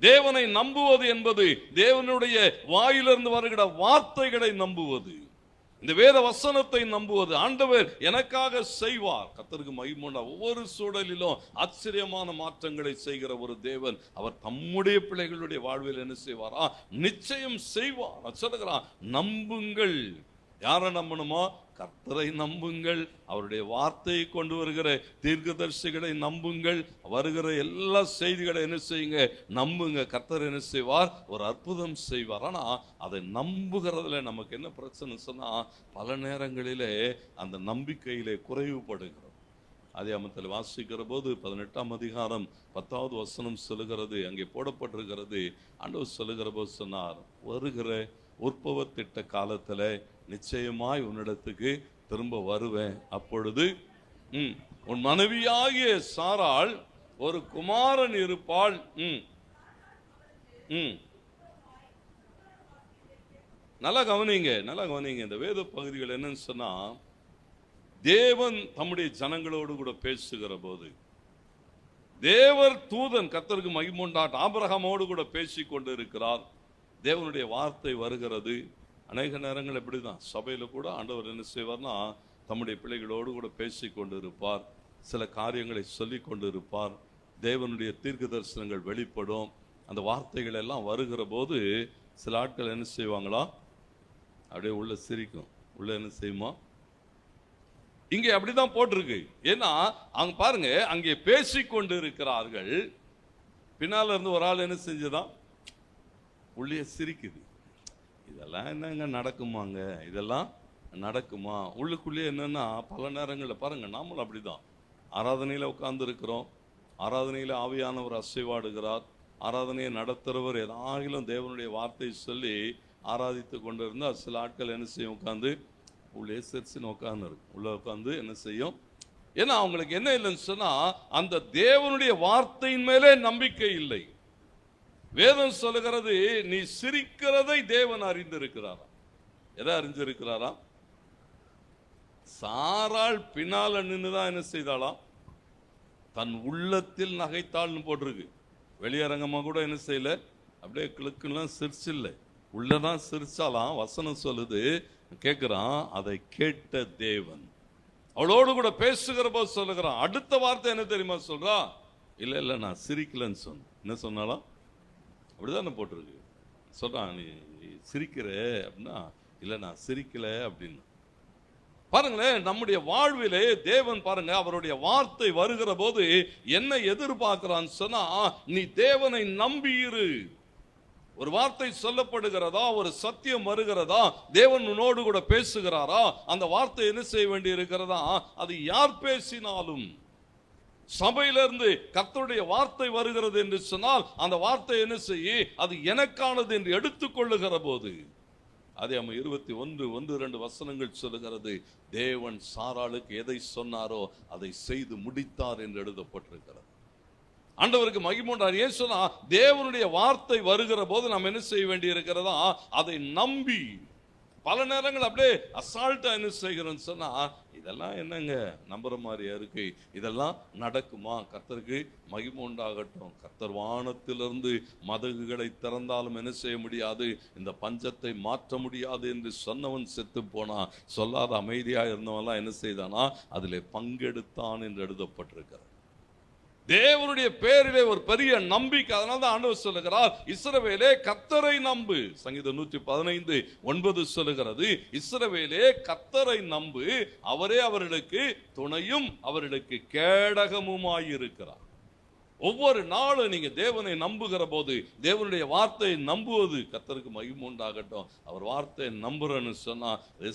தேவனை நம்புவது என்பது தேவனுடைய வாயிலிருந்து வருகிற வார்த்தைகளை நம்புவது, இந்த வேத வசனத்தை நம்புவது. ஆண்டவர் எனக்காக செய்வார். கர்த்தருக்கு மகிமை. ஒவ்வொரு சூழலிலும் ஆச்சரியமான மாற்றங்களை செய்கிற ஒரு தேவன். அவர் தம்முடைய பிள்ளைகளுடைய வாழ்வில் என்ன செய்வாரா? நிச்சயம் செய்வார். சொல்லுகிறார், நம்புங்கள். யாரை நம்பணுமோ? கர்த்தரை நம்புங்கள். அவருடைய வார்த்தையை கொண்டு வருகிற தீர்க்கதரிசிகளை நம்புங்கள். வருகிற எல்லா செய்திகளை என்ன செய்யுங்க? நம்புங்க. கர்த்தர் என்ன செய்வார்? ஒரு அற்புதம் செய்வார். ஆனா அதை நம்புகிறதுல நமக்கு என்ன பிரச்சனை சொன்னா, பல நேரங்களிலே அந்த நம்பிக்கையிலே குறைவுபடுகிறோம். ஆதியாகமத்தில் வாசிக்கிற போது 18ஆம் அதிகாரம் 10வது வசனம் சொல்லுகிறது, அங்கே போடப்பட்டிருக்கிறது. ஆண்டவர் சொல்லுகிற போது சொன்னார், வருகிற உற்பவ திட்ட காலத்துல நிச்சயமாய் உன்னிடத்துக்கு திரும்ப வருவேன். அப்பொழுது உன் மனைவியாகிய சாராள் ஒரு குமாரன் இருப்பாள். நல்லா கவனிங்க, நல்லா கவனிங்க. இந்த வேத பகுதிகள் என்னன்னு சொன்னா, தேவன் தம்முடைய ஜனங்களோடு கூட பேசுகிற போது, தேவர் தூதன் கர்த்தருக்கு மகிமை உண்டாகட்டும் ஆபிரகாமோடு கூட பேசி கொண்டு இருக்கிறார். தேவனுடைய வார்த்தை வருகிறது. அநேக நேரங்கள் எப்படிதான் சபையில கூட ஆண்டவர் என்ன செய்வார்னா, தம்முடைய பிள்ளைகளோடு கூட பேசி கொண்டு இருப்பார். சில காரியங்களை சொல்லி கொண்டு இருப்பார். தேவனுடைய தீர்க்க தரிசனங்கள் வெளிப்படும். அந்த வார்த்தைகள் எல்லாம் வருகிற போது சில ஆட்கள் என்ன செய்வாங்களா? அப்படியே உள்ள சிரிக்கும். உள்ள என்ன செய்யுமா? இங்கே அப்படிதான் போட்டிருக்கு. ஏன்னா அங்க பாருங்க, அங்கே பேசி கொண்டு இருக்கிறார்கள். பின்னால இருந்து ஒரு ஆள் என்ன செஞ்சதான் உள்ளே சிரிக்குது. இதெல்லாம் என்னங்க நடக்குமாங்க? இதெல்லாம் நடக்குமா? உள்ளுக்குள்ளே என்னன்னா, பல நேரங்களில் பாருங்க, நாமளும் அப்படிதான். ஆராதனையில் உட்கார்ந்து இருக்கிறோம். ஆராதனையில் ஆவியானவர் அசைவாடுகிறார். ஆராதனையை நடத்துகிறவர் ஏதாகிலும் தேவனுடைய வார்த்தை சொல்லி ஆராதித்து கொண்டு இருந்தால் சில ஆட்கள் என்ன செய்யும்? உட்காந்து உள்ளே சிரிச்சுன்னு உட்கார்ந்து இருக்கும். உள்ள உட்காந்து என்ன செய்யும்? ஏன்னா அவங்களுக்கு என்ன இல்லைன்னு சொன்னா, அந்த தேவனுடைய வார்த்தையின் மேலே நம்பிக்கை இல்லை. வேதம் சொல்லுகிறது, நீ சிரிக்கிறதை தேவன் அறிந்திருக்கிறாரா? எதை அறிஞ்சிருக்கிறாரா? சாராள் பின்னால நின்றுதான் என்ன செய்தாளாம்? தன் உள்ளத்தில் நகைத்தாள்னு போட்டிருக்கு. வெளியரங்கமா கூட என்ன செய்யல, அப்படியே கிழக்குலாம் சிரிச்சில்லை, உள்ளதான் சிரிச்சாலாம். வசனம் சொல்லுது, கேட்கிறான். அதை கேட்ட தேவன் அவளோடு கூட பேசுகிற போது சொல்லுகிறான். அடுத்த வார்த்தை என்ன தெரியுமா சொல்றா? இல்ல இல்ல நான் சிரிக்கலன்னு சொன்ன. என்ன சொன்னாலும் அப்படிதான் போட்டிருக்கு. சொல்றான், நீ சிரிக்கிற அப்படின்னா, இல்ல நான் சிரிக்கல அப்படின்னு. பாருங்களேன், நம்முடைய வாழ்விலே தேவன் பாருங்க, அவருடைய வார்த்தை வருகிற போது என்ன எதிர்பார்க்கிறான்னு சொன்னா, நீ தேவனை நம்பியிரு. ஒரு வார்த்தை சொல்லப்படுகிறதா, ஒரு சத்தியம் வருகிறதா, தேவன் உன்னோடு கூட பேசுகிறாரா, அந்த வார்த்தை என்ன செய்ய வேண்டி இருக்கிறதா? அது யார் பேசினாலும், சபையிலிருந்து கர்த்தருடைய வார்த்தை வருகிறது என்று சொன்னால், அந்த வார்த்தை என்ன செய்ய, அது எனக்கானது என்று எடுத்துக்கொள்ளுகிற போது, அதே 21:1-2 வசனங்கள் சொல்லுகிறது, தேவன் சாராளுக்கு எதை சொன்னாரோ அதை செய்து முடித்தார் என்று எழுதப்பட்டிருக்கிறது. ஆண்டவருக்கு மகிமை உண்டாகட்டும். ஏன் சொன்னா, தேவனுடைய வார்த்தை வருகிற போது நாம் என்ன செய்ய வேண்டி இருக்கிறதா? அதை நம்பி. பல நேரங்கள் அப்படியே அசால்ட்டா என்ன செய்கிறோன்னு சொன்னா, இதெல்லாம் என்னங்க நம்புற மாதிரியா இருக்கு, இதெல்லாம் நடக்குமா? கர்த்தருக்கு மகிமை உண்டாகட்டும். கர்த்தர் வானத்திலிருந்து மதகுகளை திறந்தாலும் என்ன செய்ய முடியாது, இந்த பஞ்சத்தை மாற்ற முடியாது என்று சொன்னவன் செத்து போனா, சொல்லாத அமைதியா இருந்தவன்லாம் என்ன செய்தானா? அதிலே பங்கெடுத்தான் என்று எழுதப்பட்டிருக்கிறது. தேவனுடைய பேரிலே ஒரு பெரிய நம்பிக்கை. அதனால தான் ஆண்டவர் சொல்லுகிறார், இஸ்ரவேலே கர்த்தரை நம்பு. சங்கீதம் 115:9 சொல்லுகிறது, இஸ்ரவேலே கர்த்தரை நம்பு, அவரே அவர்களுக்கு துணையும் அவர்களுக்கு கேடகமுமாயிருக்கிறார். ஒவ்வொரு நாளும் நீங்க தேவனை நம்புகிற போது, தேவனுடைய வார்த்தையை நம்புவது, கர்த்தருக்கு மகிமை உண்டாகட்டும். அவர் வார்த்தையை நம்புறன்னு சொன்னா,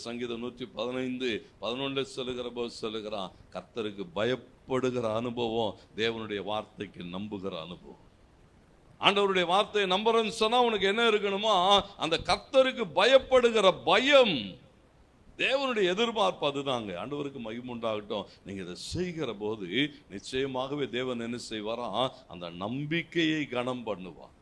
சங்கீதம் 115:11 சொல்லுகிற போது சொல்லுகிறான், கர்த்தருக்கு பயப்படுகிற அனுபவம், தேவனுடைய வார்த்தைக்கு நம்புகிற அனுபவம். ஆண்டவருடைய வார்த்தையை நம்புறன்னு சொன்னா உனக்கு என்ன இருக்கணுமா? அந்த கர்த்தருக்கு பயப்படுகிற பயம். தேவனுடைய எதிர்பார்ப்பு அதுதாங்க. ஆண்டவருக்கு மகிமை உண்டாகட்டும். நீங்க இதை செய்கிற போது நிச்சயமாகவே தேவன் என்ன செய்வாரா, அந்த நம்பிக்கையை கனம் பண்ணுவார்.